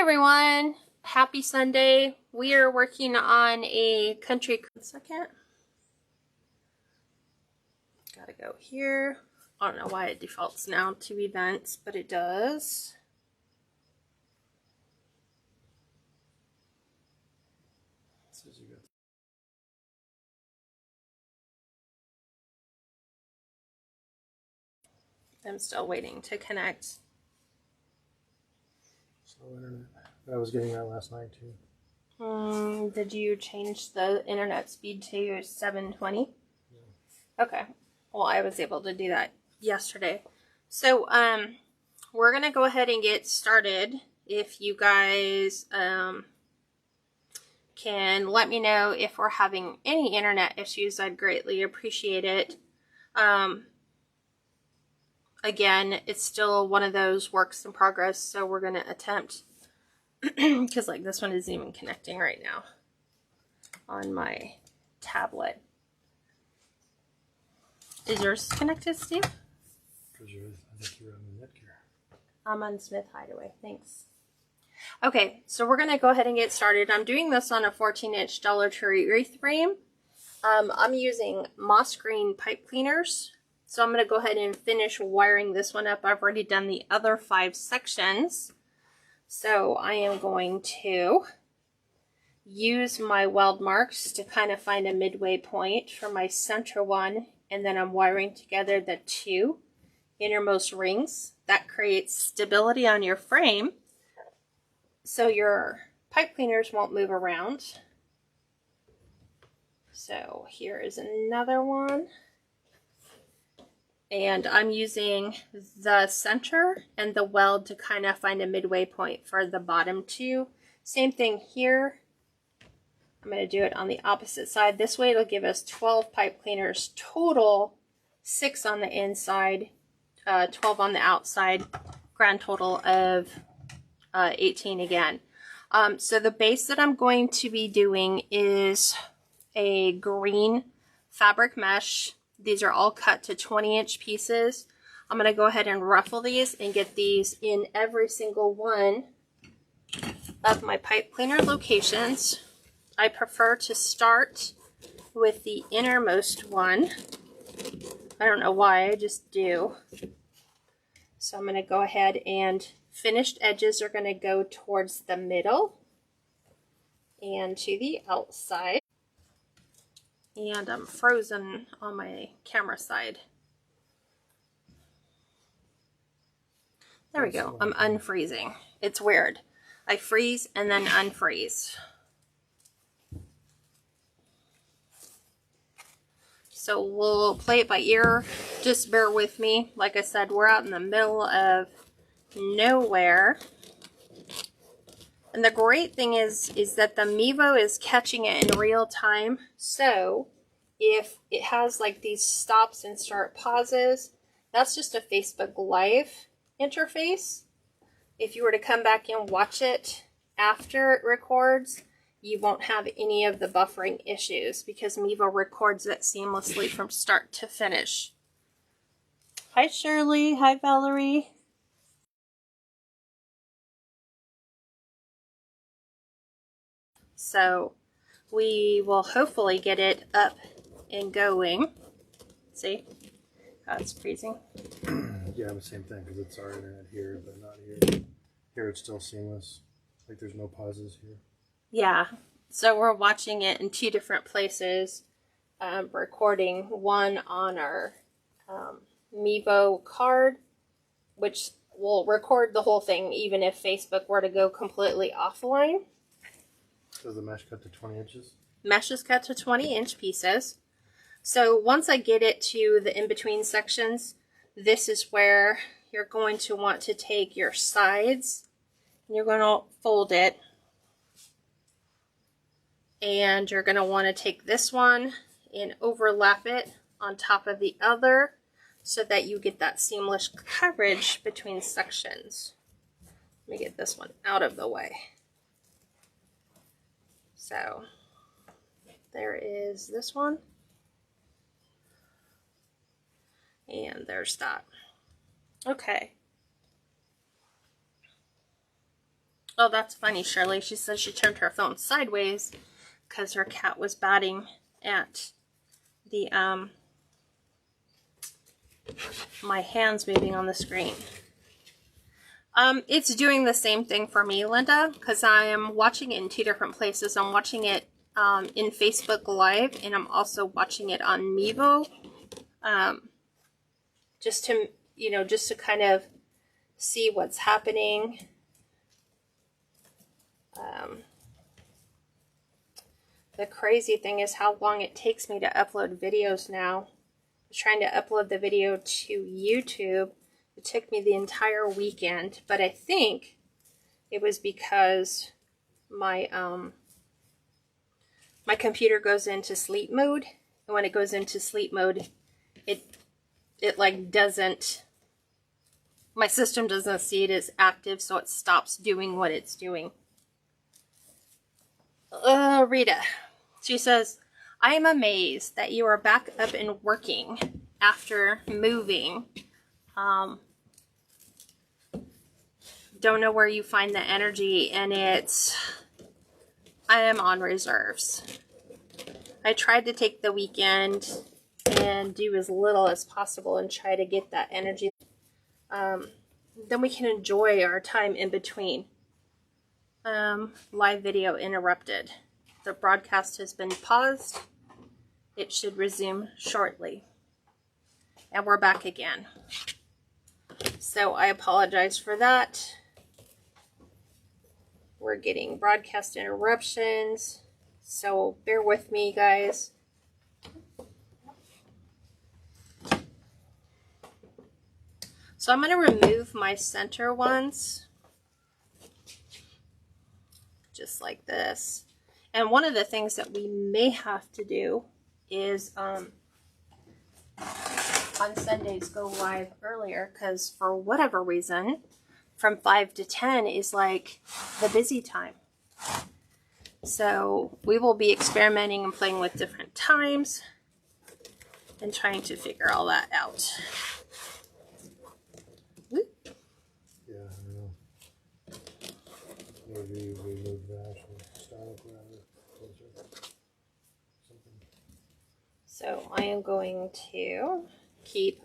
everyone, happy Sunday. We are working on a country. Second, gotta go here. I don't know why it defaults now to events, but it does. I'm still waiting to connect. Slow internet. I was getting that last night too. Did you change the internet speed to 720? Yeah. Okay. Well, I was able to do that yesterday. So, we're going to go ahead and get started. If you guys can let me know if we're having any internet issues, I'd greatly appreciate it. Again, it's still one of those works in progress, so we're going to attempt, because like this one isn't even connecting right now on my tablet. Is yours connected, Steve? I think you're on the Netgear. I'm on Smith Hideaway, thanks. Okay, so we're going to go ahead and get started. I'm doing this on a 14-inch Dollar Tree wreath frame. I'm using moss green pipe cleaners. So I'm going to go ahead and finish wiring this one up. I've already done the other 5 sections. So I am going to use my weld marks to kind of find a midway point for my center one. And then I'm wiring together the 2 innermost rings. That creates stability on your frame, so your pipe cleaners won't move around. So here is another one. And I'm using the center and the weld to kind of find a midway point for the bottom 2. Same thing here. I'm going to do it on the opposite side. This way it'll give us 12 pipe cleaners total, 6 on the inside, 12 on the outside, grand total of 18 again. So the base that I'm going to be doing is a green fabric mesh. These are all cut to 20-inch pieces. I'm going to go ahead and ruffle these and get these in every single one of my pipe cleaner locations. I prefer to start with the innermost one. I don't know why, I just do. So I'm going to go ahead and finished edges are going to go towards the middle and to the outside. And I'm frozen on my camera side. There we go. I'm unfreezing. It's weird. I freeze and then unfreeze. So we'll play it by ear. Just bear with me. Like I said, we're out in the middle of nowhere. And the great thing is that the Mevo is catching it in real time. So if it has like these stops and start pauses, that's just a Facebook Live interface. If you were to come back and watch it after it records, you won't have any of the buffering issues because Mevo records it seamlessly from start to finish. Hi Shirley, hi Valerie. So we will hopefully get it up and going. See how it's freezing? Yeah, the same thing because it's our internet here, but not here. Here it's still seamless. Like there's no pauses here. Yeah. So we're watching it in 2 different places. Recording one on our Mevo card, which will record the whole thing even if Facebook were to go completely offline. Does the mesh cut to 20 inches? Mesh is cut to 20-inch pieces. So once I get it to the in-between sections, this is where you're going to want to take your sides and you're going to fold it. And you're going to want to take this one and overlap it on top of the other so that you get that seamless coverage between sections. Let me get this one out of the way. So there is this one. And there's that. Okay. Oh, that's funny, Shirley. She says she turned her phone sideways because her cat was batting at the, my hands moving on the screen. It's doing the same thing for me, Linda, because I am watching it in 2 different places. I'm watching it in Facebook Live, and I'm also watching it on Mevo, just to, you know, just to kind of see what's happening. The crazy thing is how long it takes me to upload videos now. I was trying to upload the video to YouTube. It took me the entire weekend, but I think it was because my my computer goes into sleep mode, and when it goes into sleep mode, it like doesn't, my system doesn't see it as active, so it stops doing what it's doing. Rita, she says, I am amazed that you are back up and working after moving. Don't know where you find the energy, and I am on reserves. I tried to take the weekend and do as little as possible and try to get that energy. Then we can enjoy our time in between. Live video interrupted. The broadcast has been paused. It should resume shortly. And we're back again. So I apologize for that. We're getting broadcast interruptions. So bear with me, guys. So I'm going to remove my center ones. Just like this. And one of the things that we may have to do is on Sundays go live earlier, because for whatever reason from 5 to 10 is like the busy time. So we will be experimenting and playing with different times and trying to figure all that out. Whoop. Yeah, I don't know. Maybe we move that or style rather closer. Something. So I am going to keep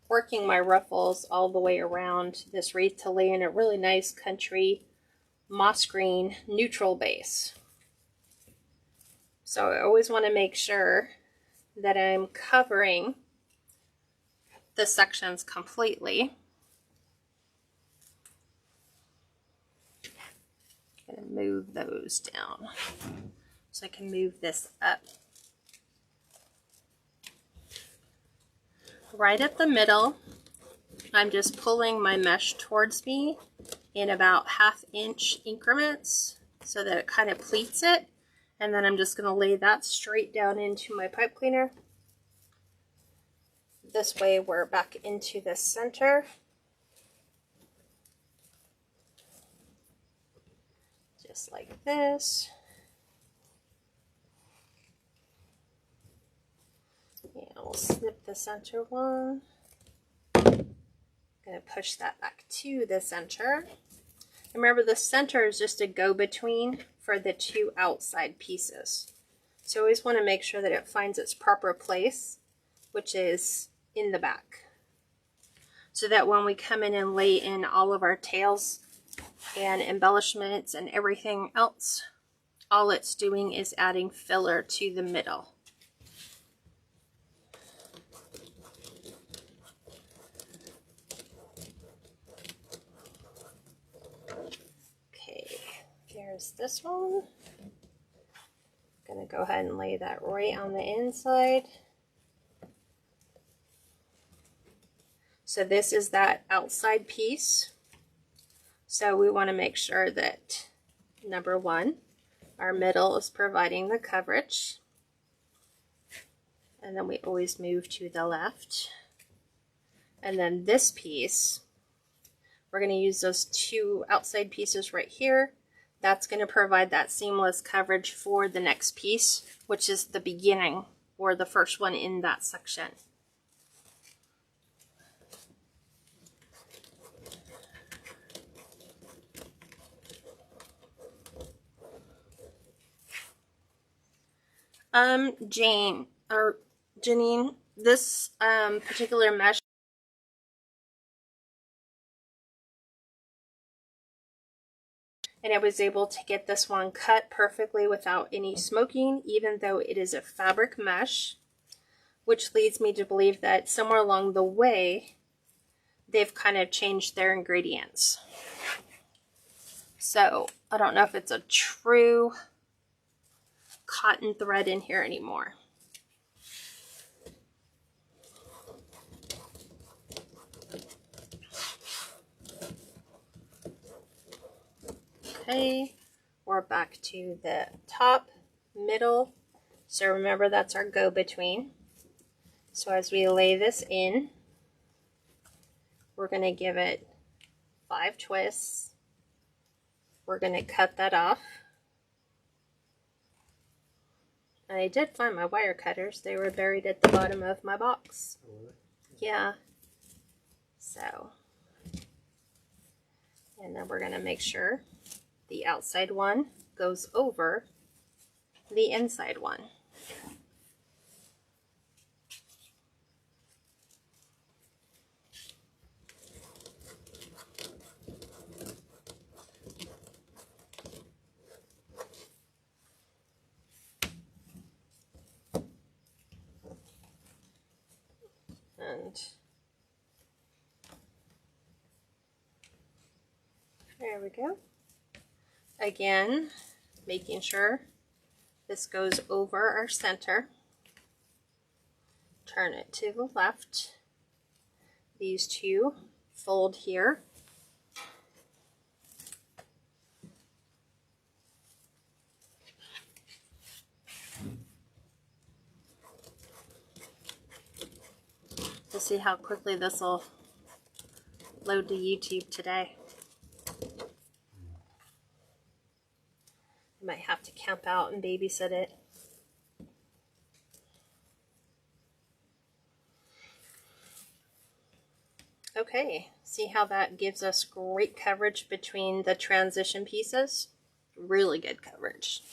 working my ruffles all the way around this wreath to lay in a really nice country moss green neutral base. So I always want to make sure that I'm covering the sections completely. I'm going to move those down so I can move this up. Right at the middle, I'm just pulling my mesh towards me in about 1/2 inch increments so that it kind of pleats it. And then I'm just going to lay that straight down into my pipe cleaner. This way we're back into the center. Just like this. Yeah, we'll snip the center one. Going to push that back to the center. Remember, the center is just a go-between for the 2 outside pieces. So you always want to make sure that it finds its proper place, which is in the back. So that when we come in and lay in all of our tails and embellishments and everything else, all it's doing is adding filler to the middle. There's this one. I'm going to go ahead and lay that right on the inside. So this is that outside piece. So we want to make sure that, number 1, our middle is providing the coverage. And then we always move to the left. And then this piece, we're going to use those 2 outside pieces right here. That's going to provide that seamless coverage for the next piece, which is the beginning or the first one in that section. Janine, this particular mesh, and I was able to get this one cut perfectly without any smoking, even though it is a fabric mesh, which leads me to believe that somewhere along the way, they've kind of changed their ingredients. So I don't know if it's a true cotton thread in here anymore. Okay, we're back to the top, middle. So remember, that's our go-between. So as we lay this in, we're going to give it 5 twists. We're going to cut that off. And I did find my wire cutters. They were buried at the bottom of my box. Yeah. So, and then we're going to make sure the outside one goes over the inside one. And there we go. Again, making sure this goes over our center. Turn it to the left. These two fold here. To see how quickly this will load to YouTube today. I might have to camp out and babysit it. Okay, see how that gives us great coverage between the transition pieces? Really good coverage.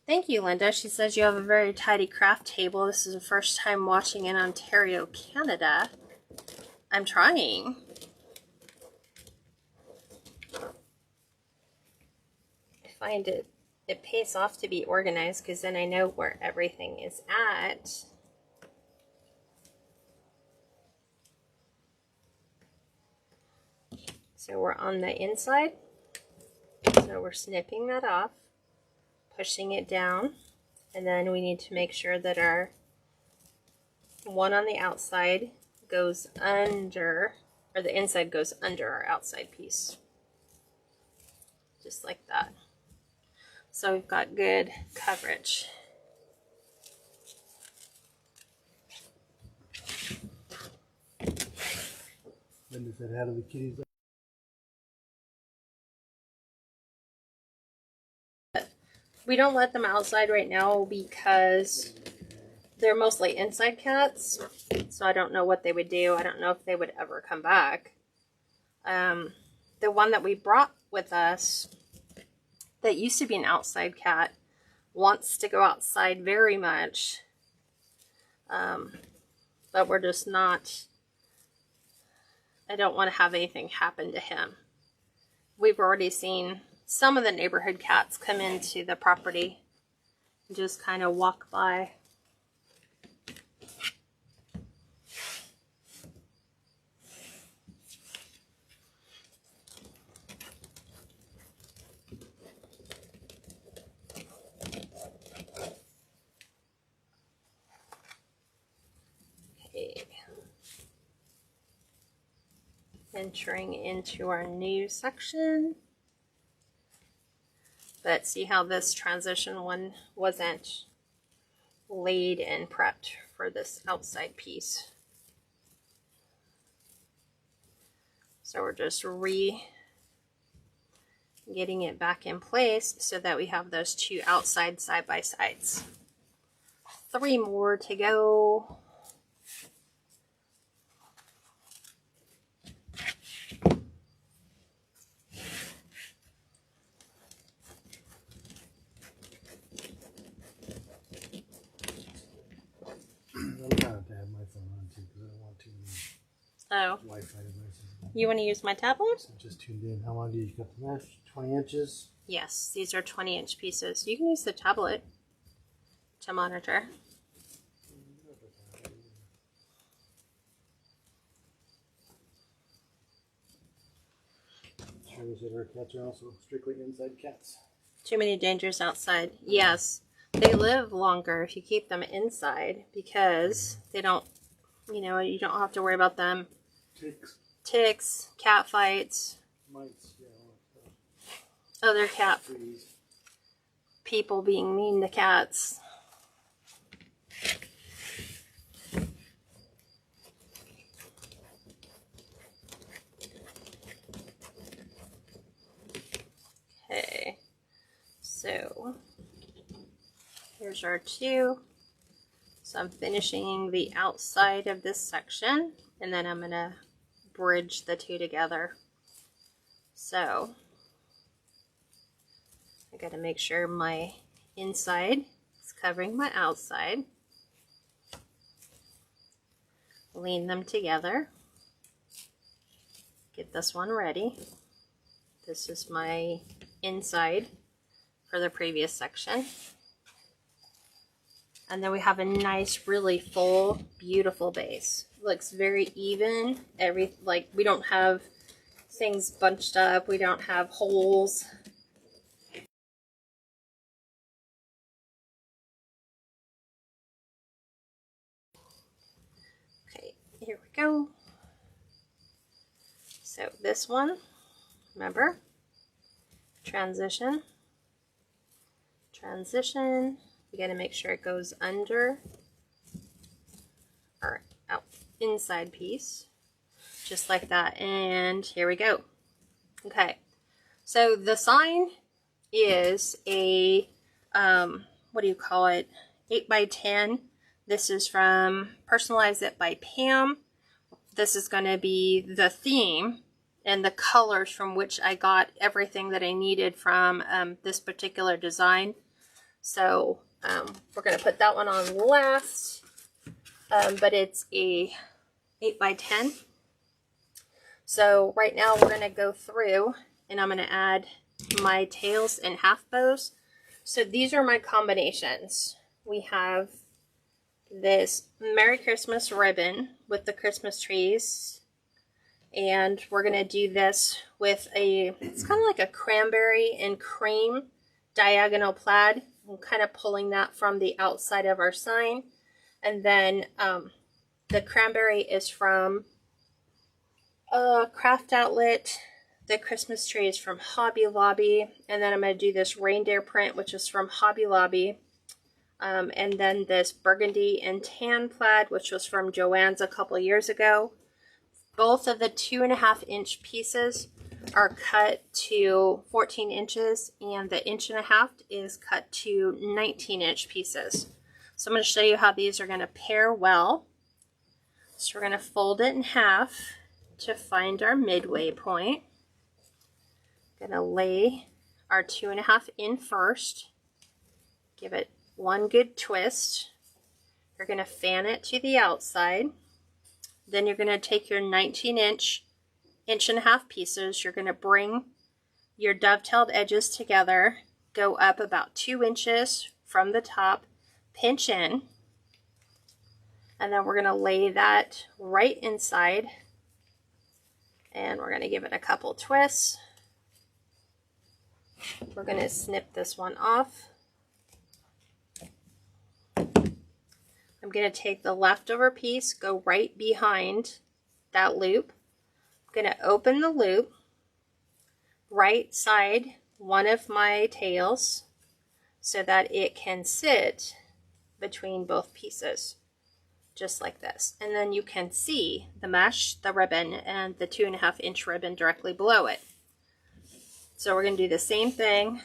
Thank you, Linda. She says you have a very tidy craft table. This is the first time watching in Ontario, Canada. I'm trying. I find it pays off to be organized because then I know where everything is at. So we're on the inside. So we're snipping that off, pushing it down, and then we need to make sure that our one on the outside goes under, or the inside goes under our outside piece. Just like that. So we've got good coverage. Linda said, how do the kitties look? We don't let them outside right now because they're mostly inside cats. So I don't know what they would do. I don't know if they would ever come back. The one that we brought with us that used to be an outside cat wants to go outside very much. But we're just not, I don't want to have anything happen to him. We've already seen some of the neighborhood cats come into the property and just kind of walk by. Okay. Entering into our new section. But see how this transition one wasn't laid and prepped for this outside piece. So we're just getting it back in place so that we have those two outside side by sides. 3 more to go. Oh. Wi-Fi devices. You want to use my tablet? So just tuned in. How long do you got the mesh? 20 inches? Yes, these are 20-inch pieces. You can use the tablet to monitor. Sure, that our cats are also strictly inside cats. Too many dangers outside. Yes, they live longer if you keep them inside because they don't, you know, you don't have to worry about them. Ticks, cat fights, mites, yeah, other cat people being mean to cats. Okay, so here's our two. So I'm finishing the outside of this section, and then I'm going to bridge the two together. So I got to make sure my inside is covering my outside. Lean them together. Get this one ready. This is my inside for the previous section. And then we have a nice, really full, beautiful base. Looks very even. Like we don't have things bunched up. We don't have holes. Okay, here we go. So this one, remember, transition, transition. We got to make sure it goes under our inside piece, just like that. And here we go. Okay, so the sign is a, what do you call it, 8x10. This is from Personalize It by Pam. This is going to be the theme and the colors from which I got everything that I needed from this particular design. So we're going to put that one on last, but it's a 8x10. So right now we're going to go through and I'm going to add my tails and half bows. So these are my combinations. We have this Merry Christmas ribbon with the Christmas trees, and we're going to do this with it's kind of like a cranberry and cream diagonal plaid. I'm kind of pulling that from the outside of our sign. And then the cranberry is from Craft Outlet. The Christmas tree is from Hobby Lobby. And then I'm going to do this reindeer print, which is from Hobby Lobby. And then this burgundy and tan plaid, which was from Joann's a couple years ago. Both of the 2.5-inch pieces are cut to 14 inches, and the 1.5 inch is cut to 19-inch pieces. So I'm going to show you how these are going to pair well. So we're going to fold it in half to find our midway point. Going to lay our 2.5 in first. Give it one good twist. You're going to fan it to the outside. Then you're going to take your 19-inch, 1.5 pieces. You're going to bring your dovetailed edges together, go up about 2 inches from the top, pinch in, and then we're going to lay that right inside, and we're going to give it a couple twists. We're going to snip this one off. I'm going to take the leftover piece, go right behind that loop. I'm going to open the loop, right side one of my tails so that it can sit between both pieces, just like this. And then you can see the mesh, the ribbon, and the 2.5-inch ribbon directly below it. So we're going to do the same thing,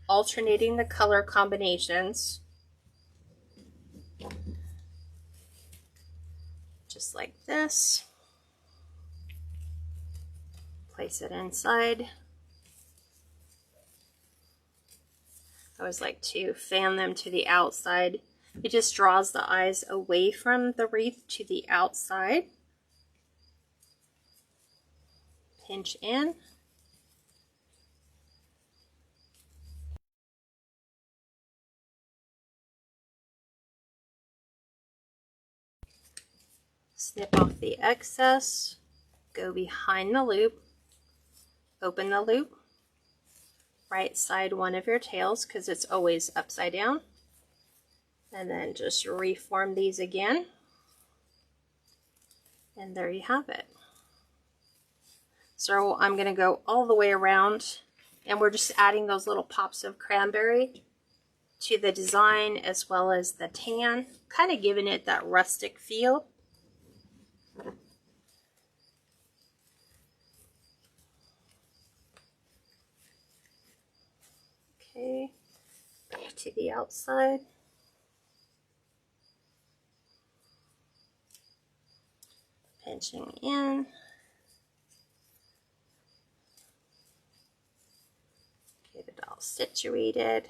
alternating the color combinations. Just like this. Place it inside. I always like to fan them to the outside. It just draws the eyes away from the wreath to the outside. pinch in. Snip off the excess, go behind the loop, open the loop, right side one of your tails because it's always upside down, and then just reform these again, and there you have it. So I'm going to go all the way around, and we're just adding those little pops of cranberry to the design as well as the tan, kind of giving it that rustic feel. Okay, back to the outside. Pinching in. Get it all situated.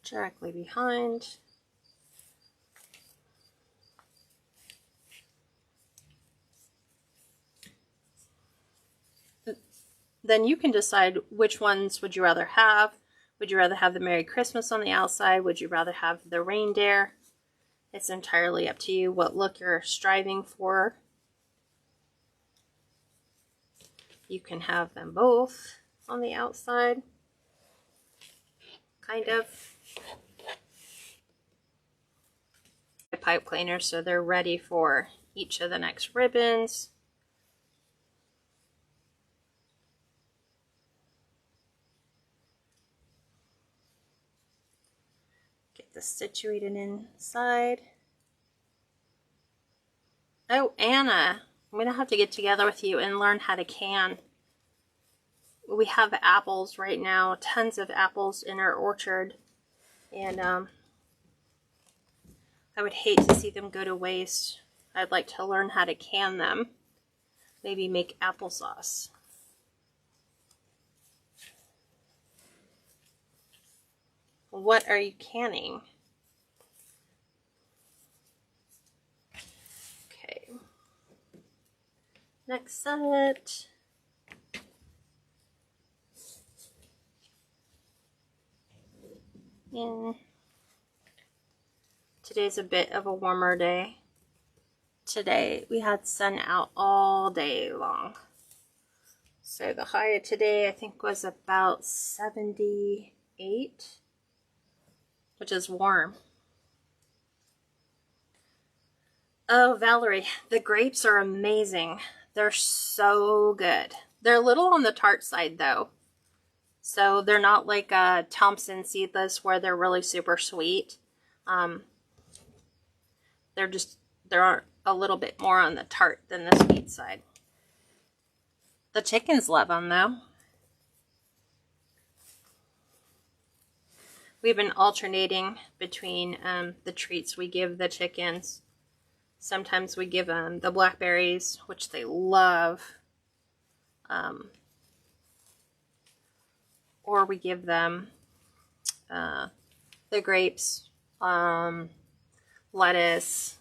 Directly behind. Then you can decide which ones would you rather have. Would you rather have the Merry Christmas on the outside? Would you rather have the reindeer? It's entirely up to you what look you're striving for. You can have them both on the outside, kind of. Pipe cleaner so they're ready for each of the next ribbons. Get this situated inside. Oh, Anna, I'm gonna have to get together with you and learn how to can. We have apples right now, tons of apples in our orchard, and I would hate to see them go to waste. I'd like to learn how to can them. Maybe make applesauce. What are you canning? Okay. Next set. And today's a bit of a warmer day. Today we had sun out all day long. So the high of today I think was about 78, which is warm. Oh, Valerie, the grapes are amazing. They're so good. They're a little on the tart side though. So they're not like Thompson seedless where they're really super sweet. They're a little bit more on the tart than the sweet side. The chickens love them though. We've been alternating between the treats we give the chickens. Sometimes we give them the blackberries, which they love. Or we give them the grapes, lettuce.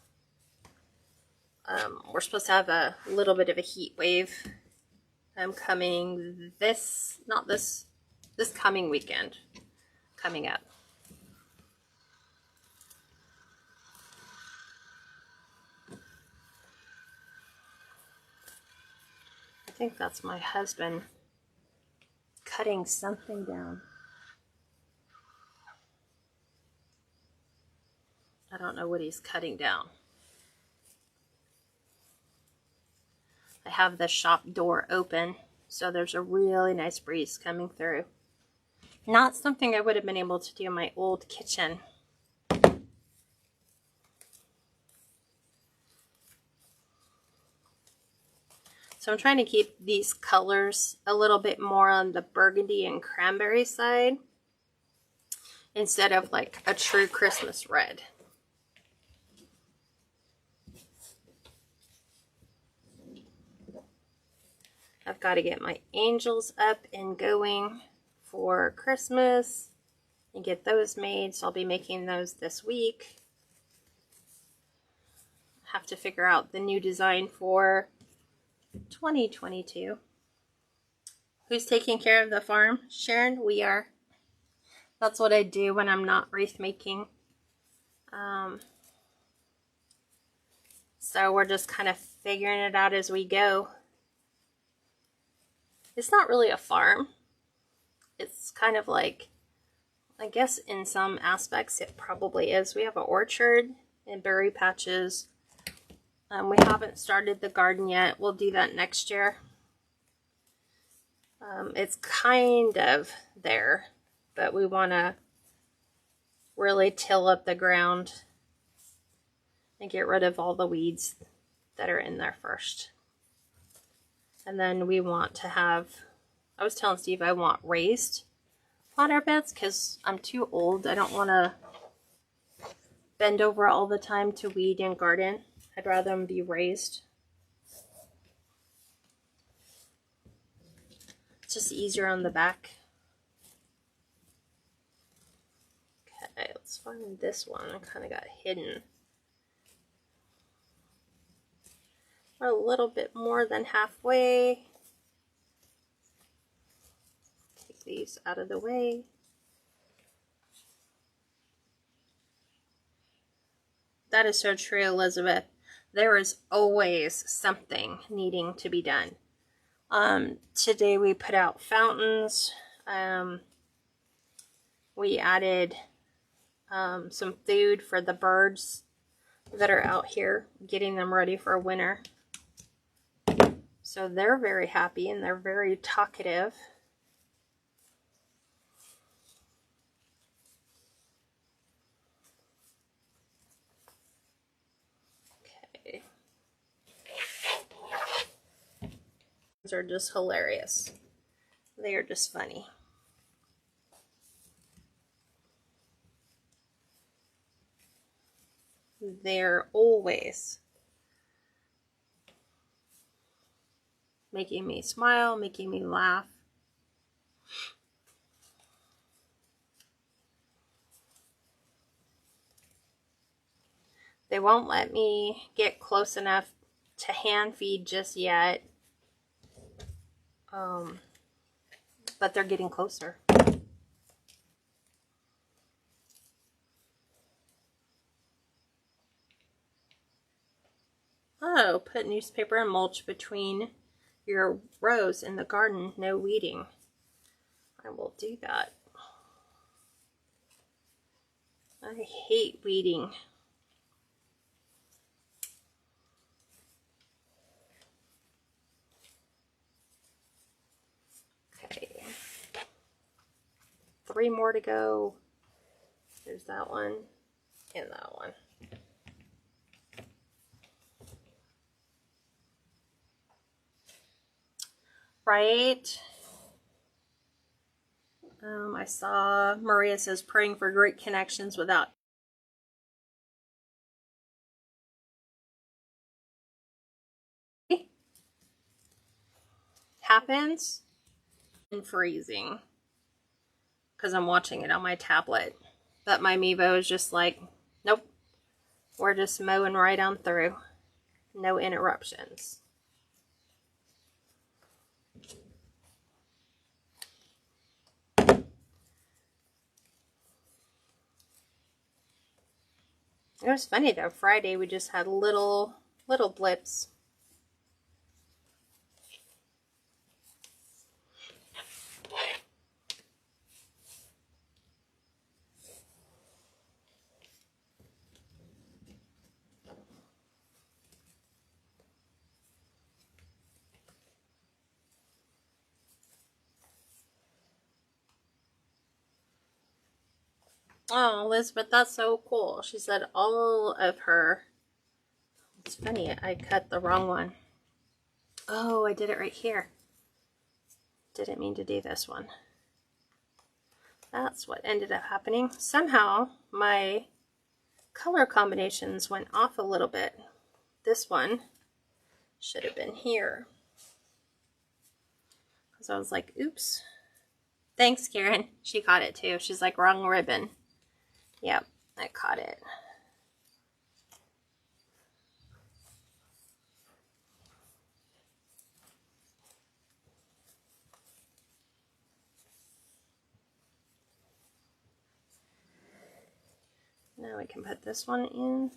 We're supposed to have a little bit of a heat wave coming this coming weekend coming up. I think that's my husband cutting something down. I don't know what he's cutting down. I have the shop door open, so there's a really nice breeze coming through. Not something I would have been able to do in my old kitchen. So I'm trying to keep these colors a little bit more on the burgundy and cranberry side instead of like a true Christmas red. I've got to get my angels up and going for Christmas and get those made. So I'll be making those this week. Have to figure out the new design for 2022. Who's taking care of the farm? Sharon? We are. That's what I do when I'm not wreath making. So we're just kind of figuring it out as we go. It's not really a farm. It's kind of like, I guess in some aspects it probably is. We have an orchard and berry patches. We haven't started the garden yet. We'll do that next year. It's kind of there, but we want to really till up the ground and get rid of all the weeds that are in there first. And then we want to have, I was telling Steve I want raised flower beds because I'm too old. I don't want to bend over all the time to weed and garden. I'd rather them be raised. It's just easier on the back. Okay, let's find this one. I kind of got hidden. We're a little bit more than halfway. Take these out of the way. That is so true, Elizabeth. There is always something needing to be done. Today we put out fountains. We added some food for the birds that are out here, getting them ready for winter. So they're very happy and they're very talkative. Okay. These are just hilarious. They are just funny. They're always making me smile, making me laugh. They won't let me get close enough to hand feed just yet. But they're getting closer. Oh, put newspaper and mulch between your rows in the garden. No weeding. I will do that. I hate weeding. Okay. 3 more to go. There's that one and that one. Right. I saw Maria says praying for great connections without happens and freezing because I'm watching it on my tablet. But my Mevo is just like, nope, we're just mowing right on through. No interruptions. It was funny though, Friday we just had little blips. Oh, Elizabeth, that's so cool. She said all of her. It's funny, I cut the wrong one. Oh, I did it right here. Didn't mean to do this one. That's what ended up happening. Somehow, my color combinations went off a little bit. This one should have been here. Because I was like, oops. Thanks, Karen. She caught it too. She's like, wrong ribbon. Yep, I caught it. Now we can put this one in.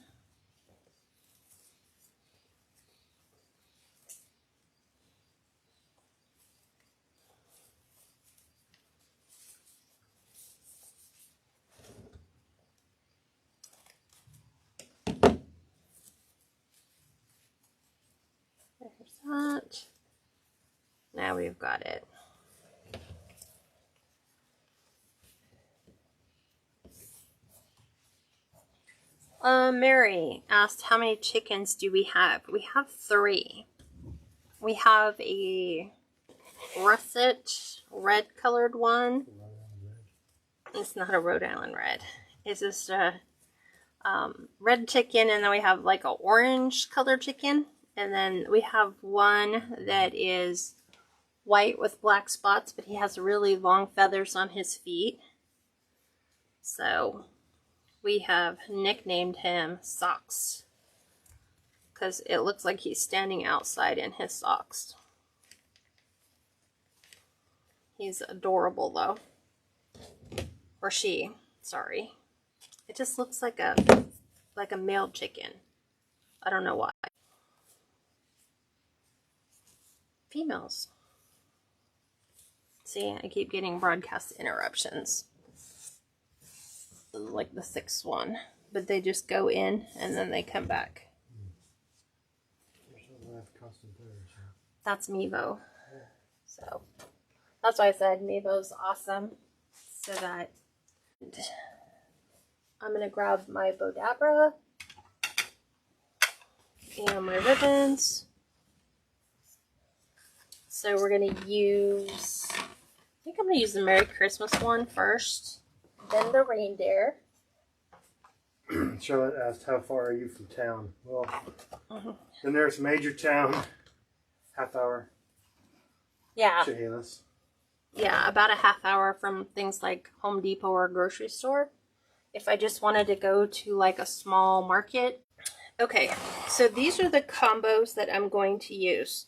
There's that. Now we've got it. Mary asked, how many chickens do we have? We have 3. We have a russet red colored one. It's not a Rhode Island red. It's just a red chicken, and then we have like an orange colored chicken. And then we have one that is white with black spots, but he has really long feathers on his feet. So we have nicknamed him Socks because it looks like he's standing outside in his socks. He's adorable though. Or she, sorry. It just looks like a male chicken. I don't know why. Females. See, I keep getting broadcast interruptions. Like the 6th one. But they just go in and then they come back. That's Mevo. So that's why I said Mevo's awesome. So that I'm going to grab my Bodabra and my ribbons. So we're going to use, I think I'm going to use the Merry Christmas one first, then the reindeer. Charlotte asked, how far are you from town? Well, the nearest major town, half hour. Yeah. Chehalis. Yeah, about a half hour from things like Home Depot or a grocery store. If I just wanted to go to like a small market. Okay, so these are the combos that I'm going to use.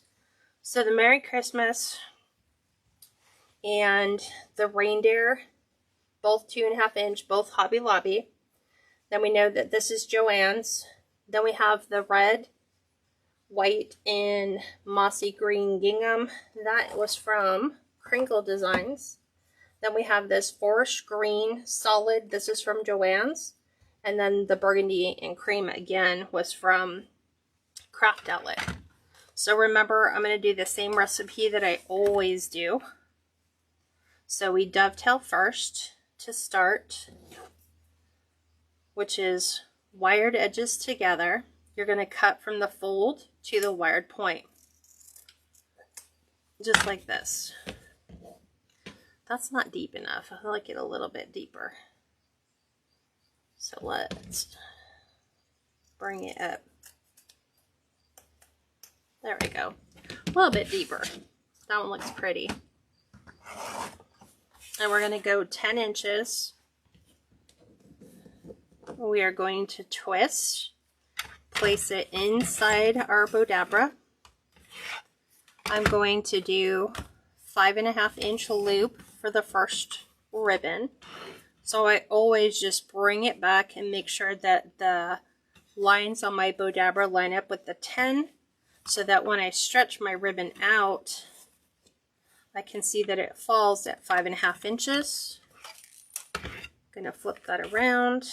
So the Merry Christmas and the reindeer, both 2.5 inch, both Hobby Lobby. Then we know that this is Joann's. Then we have the red, white, and mossy green gingham. That was from Crinkle Designs. Then we have this forest green solid. This is from Joann's. And then the burgundy and cream again was from Craft Outlet. So remember, I'm going to do the same recipe that I always do. So we dovetail first to start, which is wired edges together. You're going to cut from the fold to the wired point. Just like this. That's not deep enough. I like it a little bit deeper. So let's bring it up. There we go. A little bit deeper. That one looks pretty. And we're going to go 10 inches. We are going to twist. Place it inside our Bodabra. I'm going to do 5.5 inch loop for the first ribbon. So I always just bring it back and make sure that the lines on my Bodabra line up with the 10, so that when I stretch my ribbon out, I can see that it falls at 5.5 inches. I'm gonna flip that around.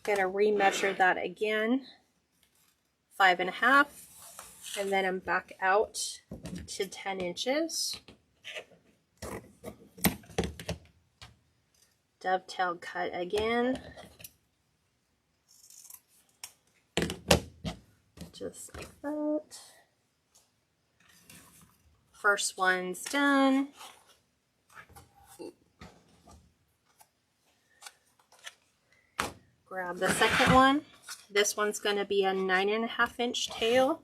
Gonna remeasure that again, 5.5, and then I'm back out to 10 inches. Dovetail cut again. Just like that. First one's done. Grab the second one. This one's going to be a 9.5 inch tail.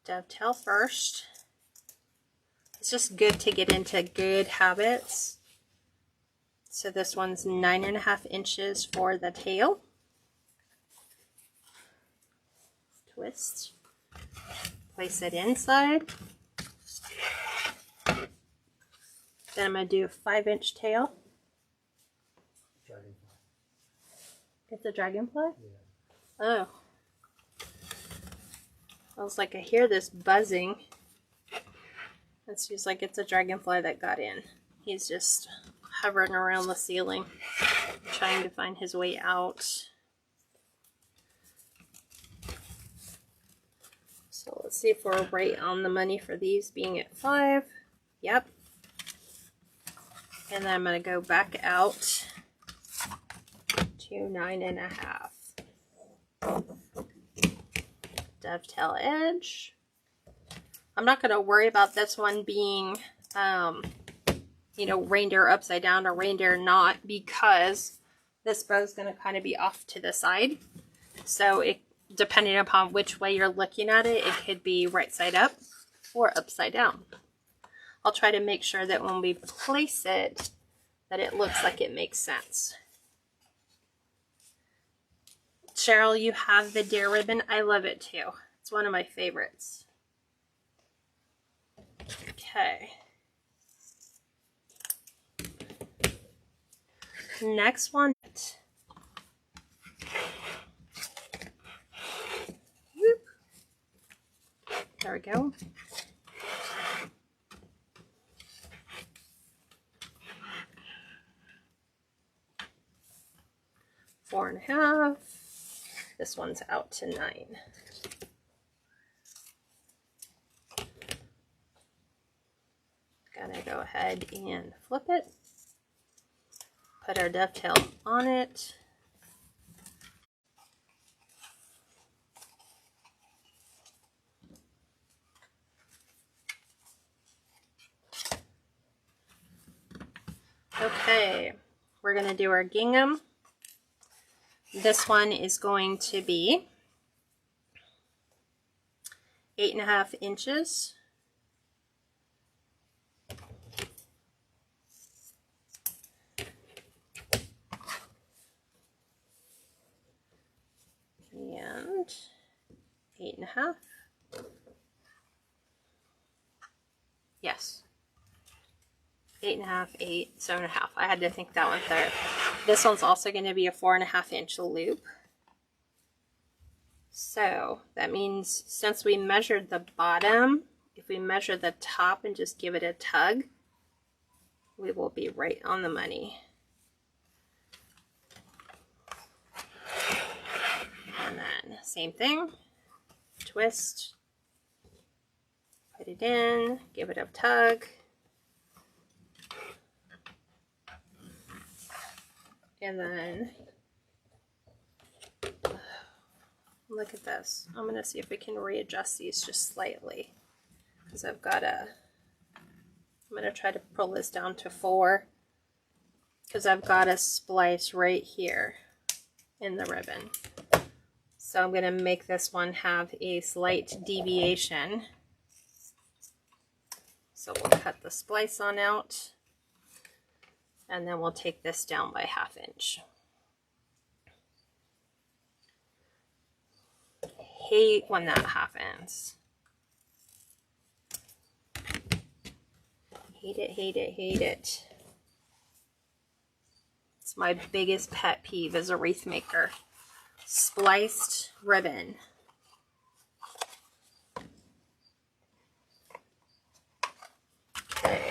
dovetail first. It's just good to get into good habits. So this one's 9.5 inches for the tail. Twist. Place it inside. Then I'm going to do a 5-inch tail. Dragonfly. It's a dragonfly? Yeah. Oh. I was like, I hear this buzzing. It seems like it's a dragonfly that got in. He's just hovering around the ceiling, trying to find his way out. So let's see if we're right on the money for these being at 5. Yep. And then I'm going to go back out to 9.5. Dovetail edge. I'm not going to worry about this one being, you know, reindeer upside down or reindeer not, because this bow is going to kind of be off to the side. So it, depending upon which way you're looking at it, it could be right side up or upside down. I'll try to make sure that when we place it, that it looks like it makes sense. Cheryl, you have the deer ribbon. I love it too. It's one of my favorites. Okay. Next one. Whoop. There we go. Four and a half. This one's out to 9. Gonna go ahead and flip it. Put our dovetail on it. Okay, we're gonna do our gingham. This one is going to be 8.5 inches. And 8.5. Yes. 8.5, 8, 7.5. I had to think that one through. This one's also going to be a 4.5 inch loop. So that means since we measured the bottom, if we measure the top and just give it a tug, we will be right on the money. And then same thing, twist, put it in, give it a tug. And then, look at this. I'm going to see if we can readjust these just slightly. Because I've got I'm going to try to pull this down to 4. Because I've got a splice right here in the ribbon. So I'm going to make this one have a slight deviation. So we'll cut the splice on out. And then we'll take this down by 1/2 inch. Hate when that happens. Hate it, hate it, hate it. It's my biggest pet peeve as a wreath maker. Spliced ribbon. Okay.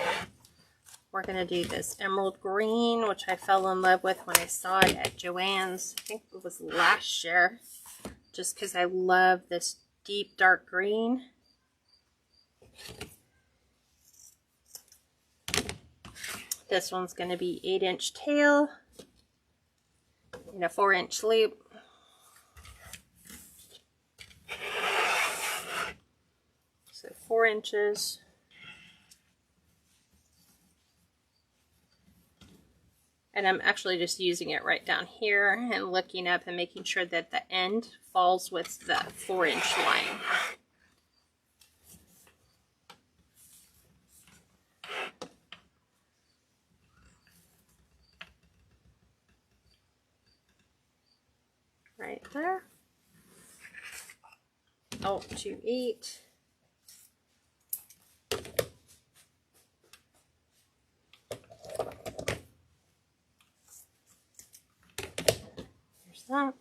We're going to do this emerald green, which I fell in love with when I saw it at Joann's. I think it was last year. Just because I love this deep dark green. This one's going to be 8-inch tail and a 4-inch loop. So 4 inches. And I'm actually just using it right down here and looking up and making sure that the end falls with the 4-inch line. there. Oh, 2, 8. There's that.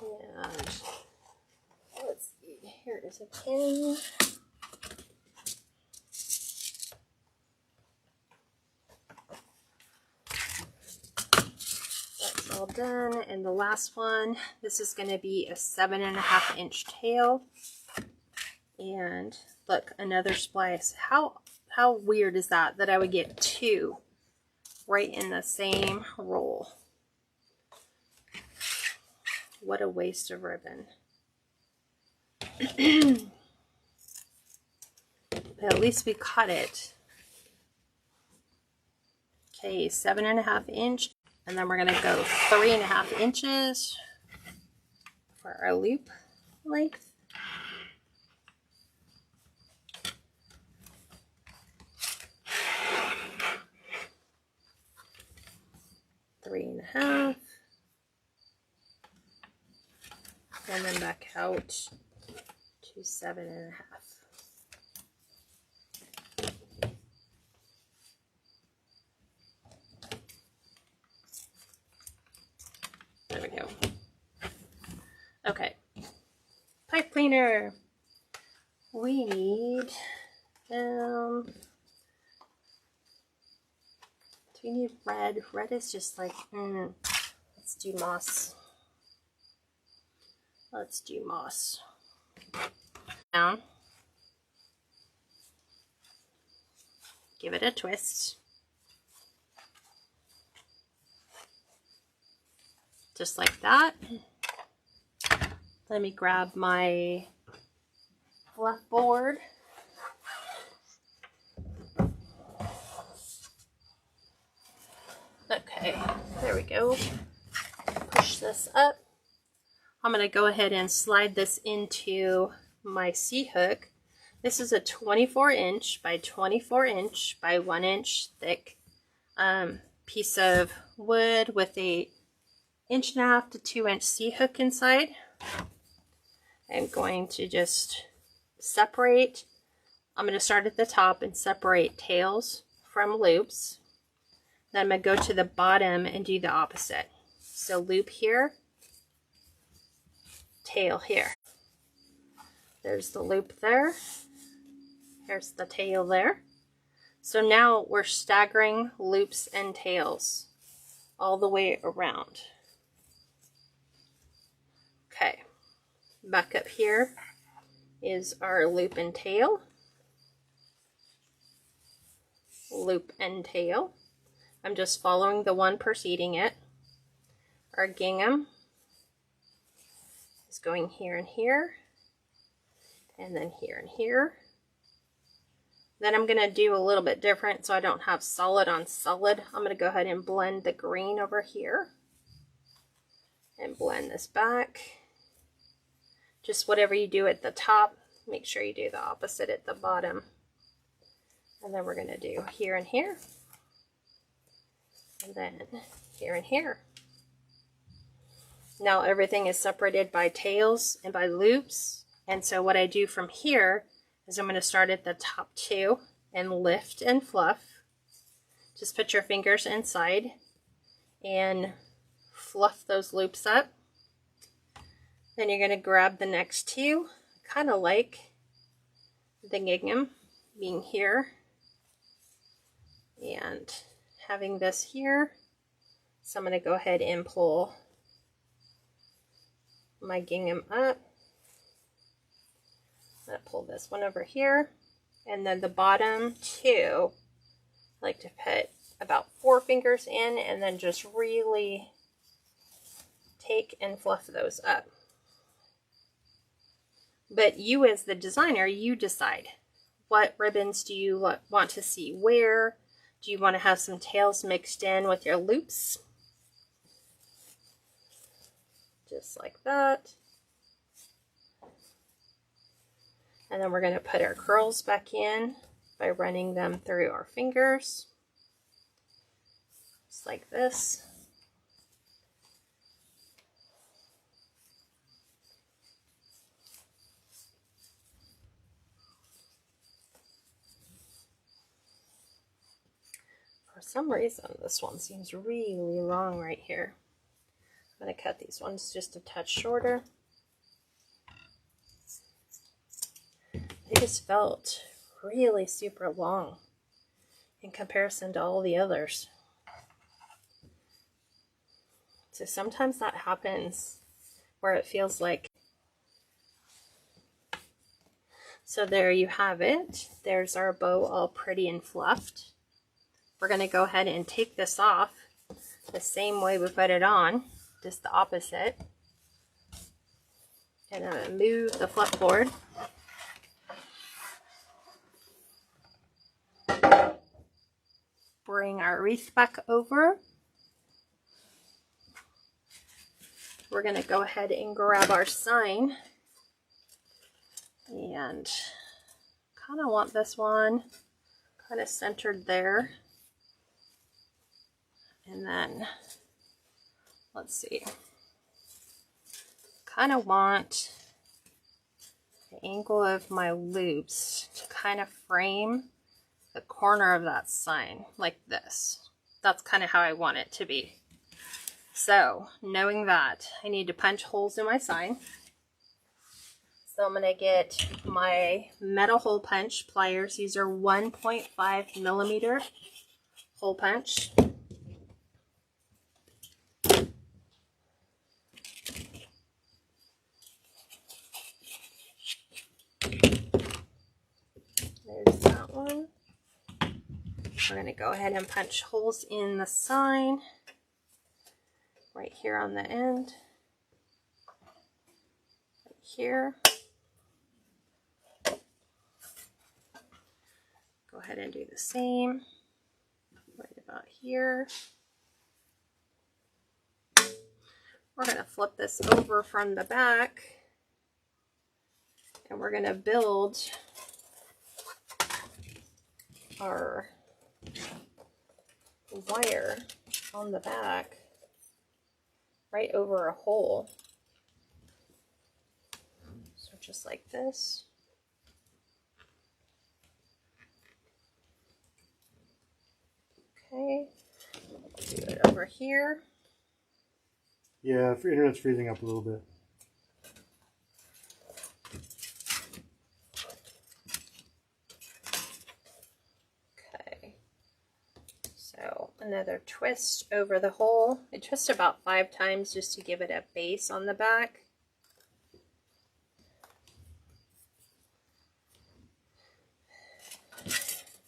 And let's see, here is a pin. That's all done. And the last one, this is going to be a 7.5 inch tail. And look, another splice. How weird is that I would get 2 right in the same roll? What a waste of ribbon. But at least we cut it. Okay, 7.5 inch. And then we're going to go 3.5 inches for our loop length. Three and a half. And then back out to 7.5. There we go. Okay. Pipe cleaner. We need do we need red? Red is just like, let's do moss. Let's do moss. Down. Give it a twist. Just like that. Let me grab my fluff board. Okay, there we go. Push this up. I'm going to go ahead and slide this into my C-hook. This is a 24 inch by 24 inch by 1 inch thick piece of wood with a 1.5 to 2 inch C-hook inside. I'm going to just separate. I'm going to start at the top and separate tails from loops. Then I'm going to go to the bottom and do the opposite. So loop here, tail here. There's the loop there. Here's the tail there. So now we're staggering loops and tails all the way around. Okay, back up here is our loop and tail. Loop and tail. I'm just following the one preceding it. Our gingham is going here and here, and then here and here. Then I'm going to do a little bit different so I don't have solid on solid. I'm going to go ahead and blend the green over here and blend this back. Just whatever you do at the top, make sure you do the opposite at the bottom. And then we're going to do here and here, and then here and here. Now everything is separated by tails and by loops. And so what I do from here is I'm going to start at the top 2 and lift and fluff. Just put your fingers inside and fluff those loops up. Then you're going to grab the next 2, kind of like the gingham being here and having this here. So I'm going to go ahead and pull my gingham up. I'm going to pull this one over here, and then the bottom 2, I like to put about 4 fingers in and then just really take and fluff those up. But you as the designer, you decide what ribbons do you want to see where. Do you want to have some tails mixed in with your loops? Just like that. And then we're going to put our curls back in by running them through our fingers, just like this. For some reason, this one seems really long right here. I'm going to cut these ones just a touch shorter. They just felt really super long in comparison to all the others. So sometimes that happens where it feels like. So there you have it. There's our bow all pretty and fluffed. We're going to go ahead and take this off the same way we put it on, just the opposite. And I'm going to move the fluff board. Bring our wreath back over. We're going to go ahead and grab our sign. And kind of want this one kind of centered there. And then, let's see, kind of want the angle of my loops to kind of frame the corner of that sign like this. That's kind of how I want it to be. So, knowing that, I need to punch holes in my sign. So I'm going to get my metal hole punch pliers. These are 1.5 millimeter hole punch. There's that one. We're going to go ahead and punch holes in the sign right here on the end, right here. Go ahead and do the same right about here. We're going to flip this over from the back and we're going to build our wire on the back right over a hole. So just like this. Okay, do it over here. Yeah, internet's freezing up a little bit. Okay, so another twist over the hole. I twist about 5 times just to give it a base on the back.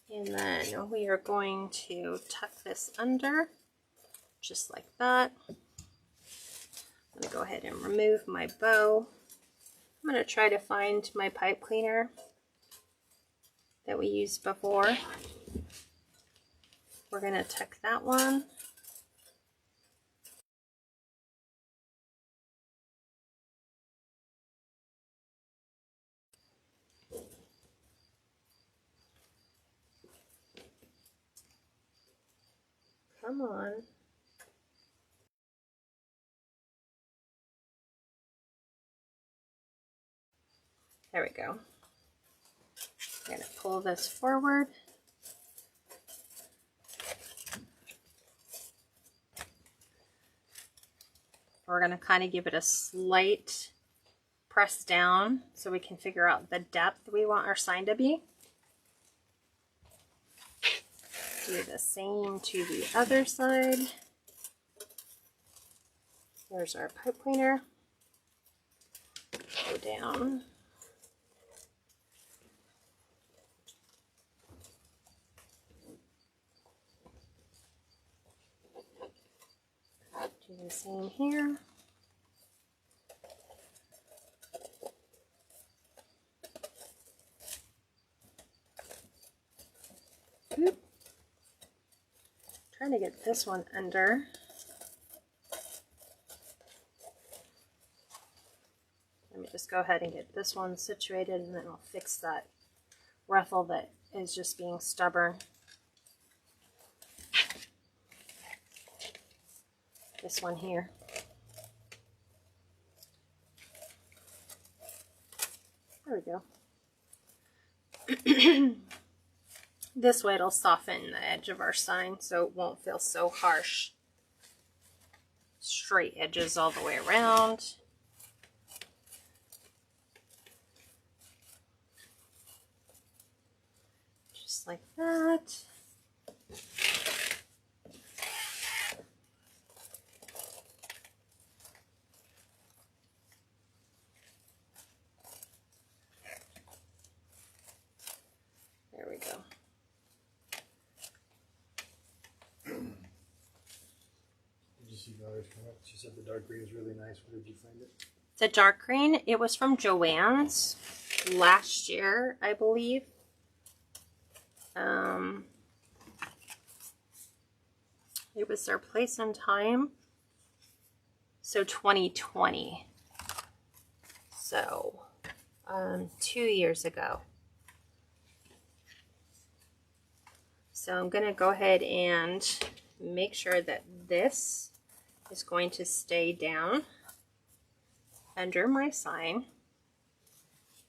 And then we are going to tuck this under, just like that. I'm going to go ahead and remove my bow. I'm going to try to find my pipe cleaner that we used before. We're going to tuck that one. Come on. There we go. I'm going to pull this forward. We're going to kind of give it a slight press down so we can figure out the depth we want our sign to be. Do the same to the other side. There's our pipe cleaner. Go down. Do the same here. Oop. Trying to get this one under. Let me just go ahead and get this one situated and then I'll fix that ruffle that is just being stubborn. This one here. There we go. This way it'll soften the edge of our sign so it won't feel so harsh. Straight edges all the way around. Just like that. There we go. Did you see Valerie's comment? She said the dark green is really nice. Where did you find it? The dark green, it was from Joann's last year, I believe. It was their place and time. So 2020. So 2 years ago. So I'm going to go ahead and make sure that this is going to stay down under my sign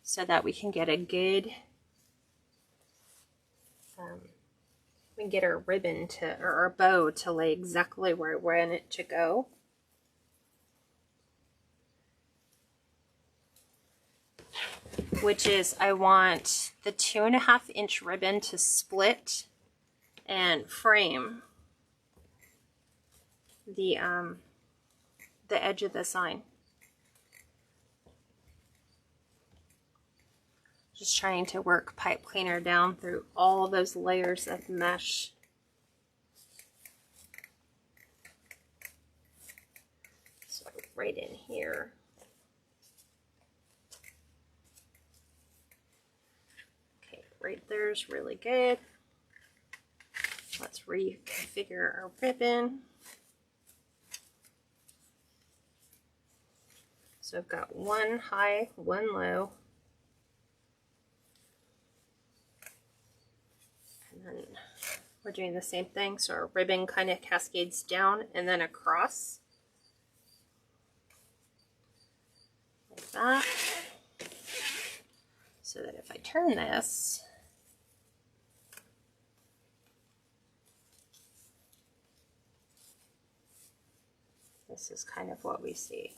so that we can get a good, we can get our ribbon to, or our bow to lay exactly where I want it to go. Which is, I want the 2.5 inch ribbon to split and frame the edge of the sign. Just trying to work pipe cleaner down through all those layers of mesh. So right in here. Okay, right there's really good. Let's reconfigure our ribbon. So I've got one high, one low. And then we're doing the same thing. So our ribbon kind of cascades down and then across. Like that. So that if I turn this, this is kind of what we see.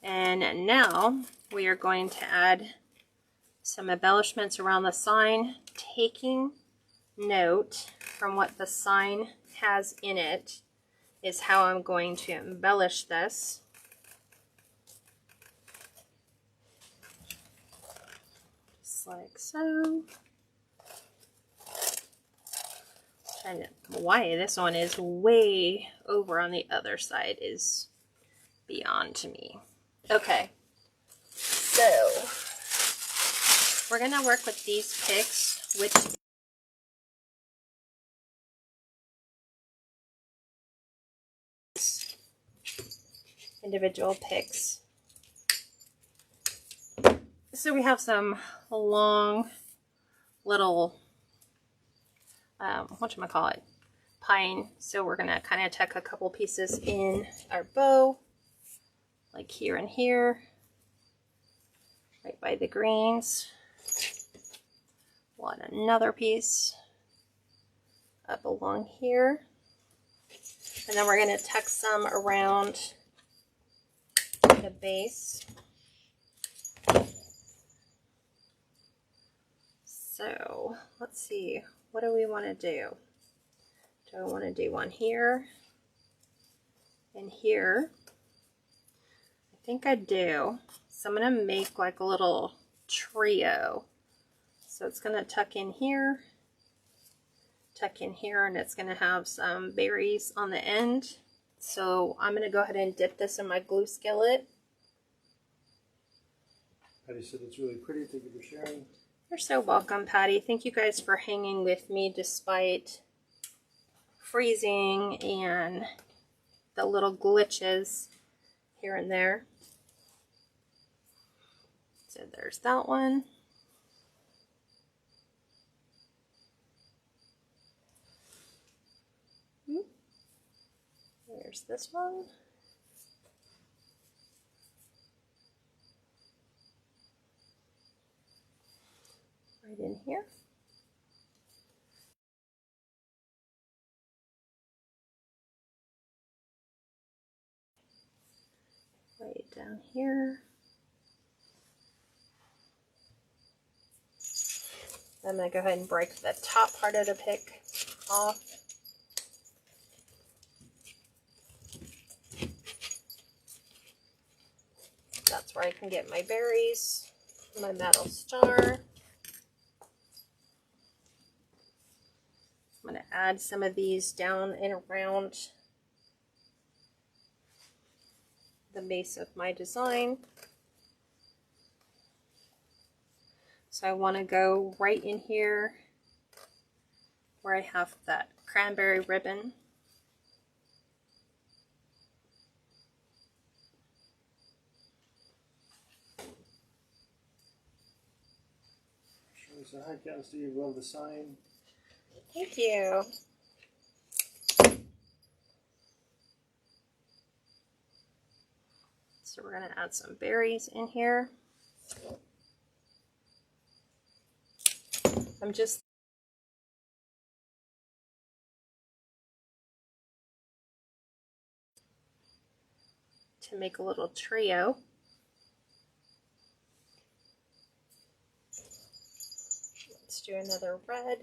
And now we are going to add some embellishments around the sign, taking note from what the sign has in it is how I'm going to embellish this. Just like so. Trying to, why this one is way over on the other side is beyond to me. Okay, so we're going to work with these picks, which individual picks. So we have some long little, whatchamacallit, pine. So we're going to kind of tuck a couple pieces in our bow. Like here and here, right by the greens. Want another piece up along here. And then we're going to tuck some around the base. So let's see, what do we want to do? Do I want to do one here and here? I think I do. So I'm going to make like a little trio. So it's going to tuck in here, and it's going to have some berries on the end. So I'm going to go ahead and dip this in my glue skillet. Patty said it's really pretty. Thank you for sharing. You're so welcome, Patty. Thank you guys for hanging with me despite freezing and the little glitches here and there. So there's that one. There's this one. Right in here. Right down here. I'm going to go ahead and break the top part of the pick off. That's where I can get my berries, my metal star. I'm going to add some of these down and around the base of my design. So I want to go right in here where I have that cranberry ribbon. So hi, Kat, Steve. Love the sign. Thank you. So we're going to add some berries in here. I'm just to make a little trio. Let's do another red.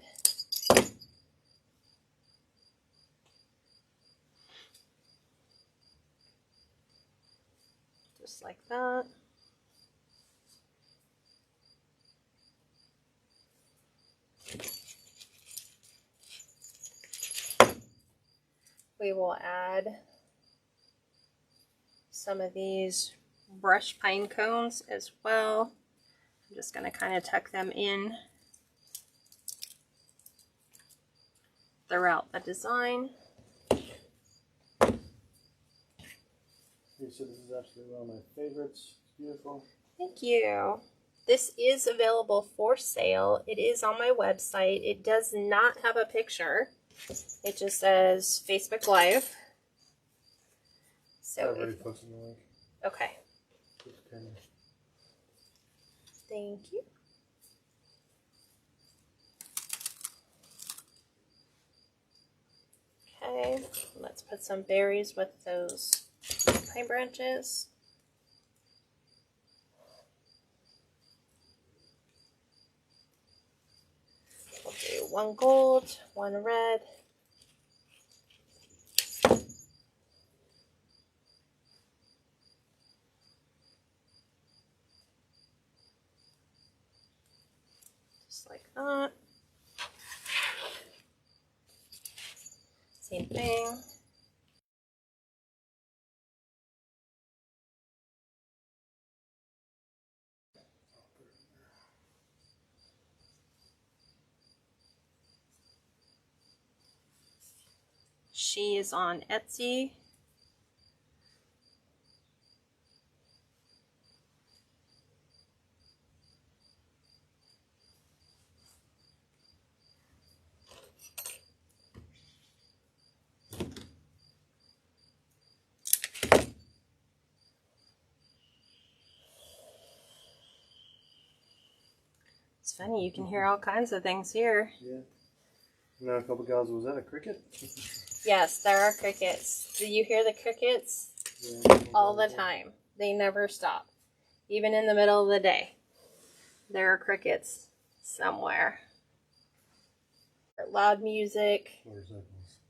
Just like that. We will add some of these brush pine cones as well. I'm just going to kind of tuck them in throughout the design. You said this is absolutely one of my favorites. It's beautiful. Thank you. This is available for sale. It is on my website. It does not have a picture. It just says Facebook Live. So I've already posted the link. Okay. Thank you. Okay, let's put some berries with those pine branches. We'll do one gold, one red. Just like that. Same thing. She is on Etsy. It's funny, you can hear all kinds of things here. Yeah. Now a couple gals, was that a cricket? Yes, there are crickets. Do you hear the crickets? Yeah. All the time. They never stop. Even in the middle of the day. There are crickets somewhere. Loud music.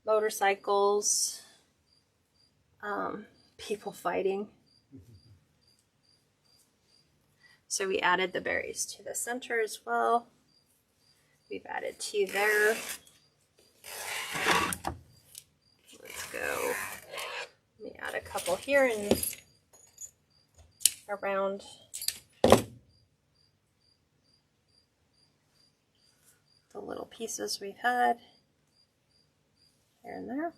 Motorcycles. People fighting. So we added the berries to the center as well. We've added 2 there. Let's go. Let me add a couple here and around the little pieces we've had here and there.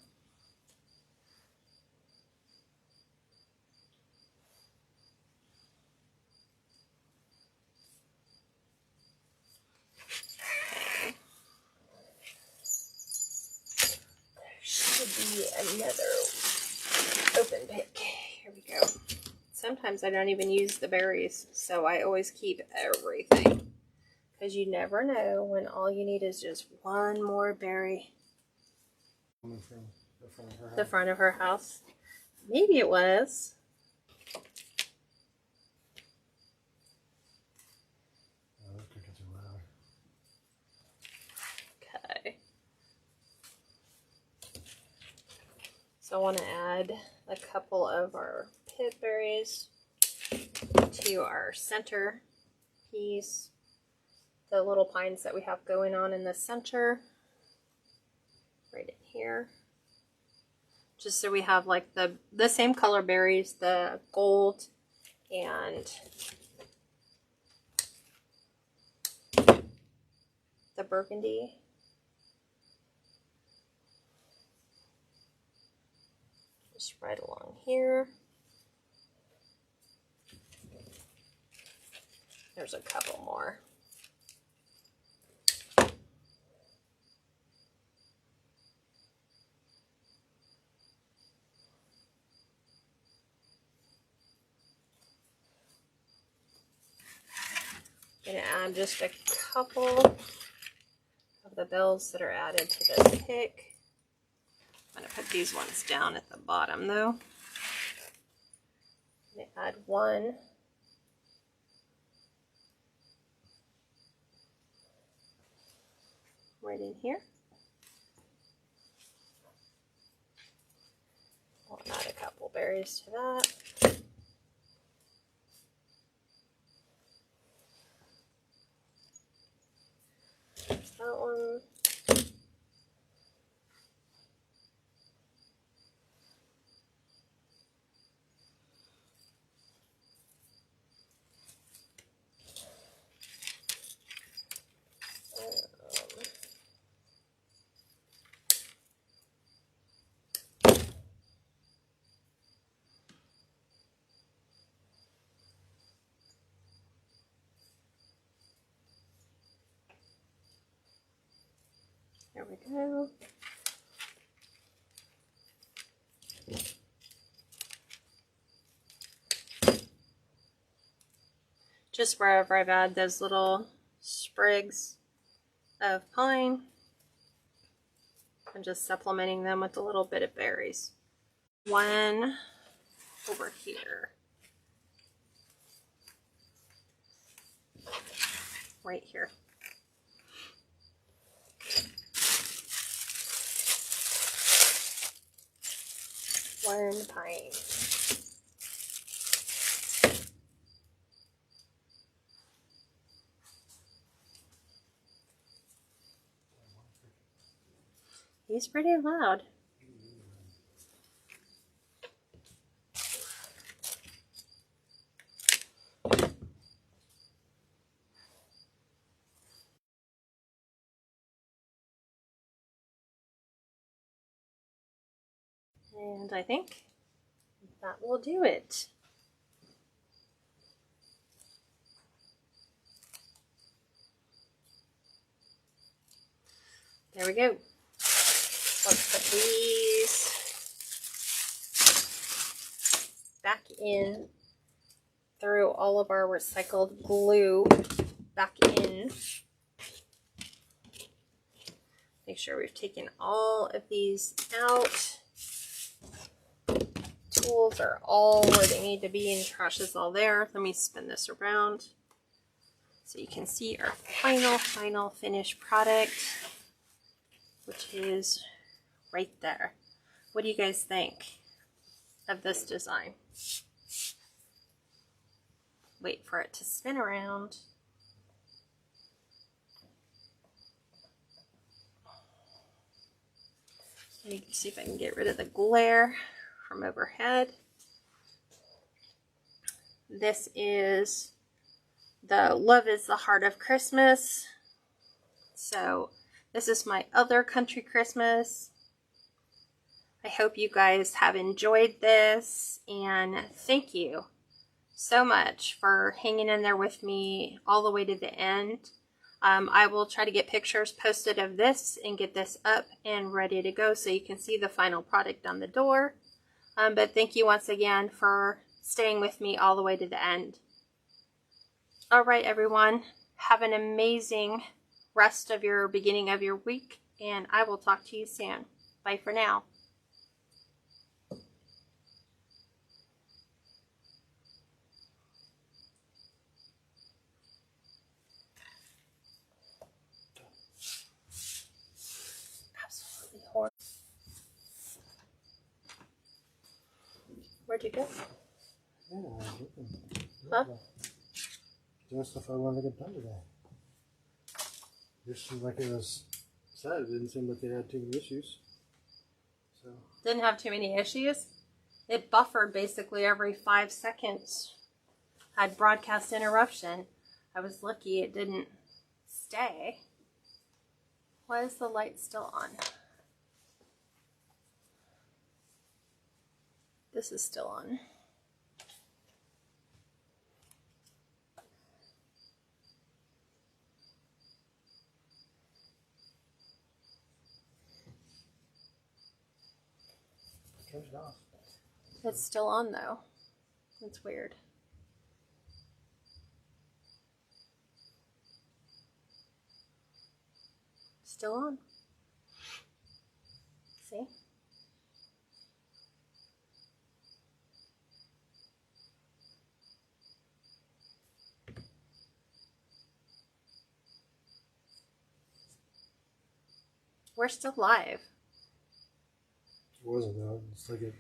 sometimes I don't even use the berries, so I always keep everything. Because you never know when all you need is just one more berry. Coming from the front of her house. The front of her house. Maybe it was. Oh, those crickets are loud. Okay. So I want to add a couple of our pip berries to our center piece. The little pines that we have going on in the center. Right in here. Just so we have like the same color berries, the gold and the burgundy. Just right along here. There's a couple more. I'm going to add just a couple of the bells that are added to this pick. I'm going to put these ones down at the bottom though. I'm going to add one. Right in here. I'll add a couple berries to that. That one. There we go. Just wherever I've added those little sprigs of pine, I'm just supplementing them with a little bit of berries. One over here. Right here. One pine. He's pretty loud. And I think that will do it. There we go. Let's put these back in through all of our recycled glue back in. Make sure we've taken all of these out. Tools are all where they need to be and trash is all there. Let me spin this around so you can see our final finished product, which is right there. What do you guys think of this design? Wait for it to spin around. You can see if I can get rid of the glare from overhead. This is the Love is the Heart of Christmas. So this is my other Country Christmas. I hope you guys have enjoyed this, and thank you so much for hanging in there with me all the way to the end. I will try to get pictures posted of this and get this up and ready to go so you can see the final product on the door. But thank you once again for staying with me all the way to the end. All right, everyone. Have an amazing rest of your beginning of your week, and I will talk to you soon. Bye for now. Absolutely horrible. Where'd you go? Yeah, I was looking. Huh? Doing stuff I wanted to get done today. Just seemed like it was sad. It didn't seem like they had too many issues. So Didn't have too many issues. It buffered basically every 5 seconds. Had broadcast interruption. I was lucky it didn't stay. Why is the light still on? This is still on. turn it off. It's still on though. It's weird. Still on. See? We're still live. It wasn't though. It's like it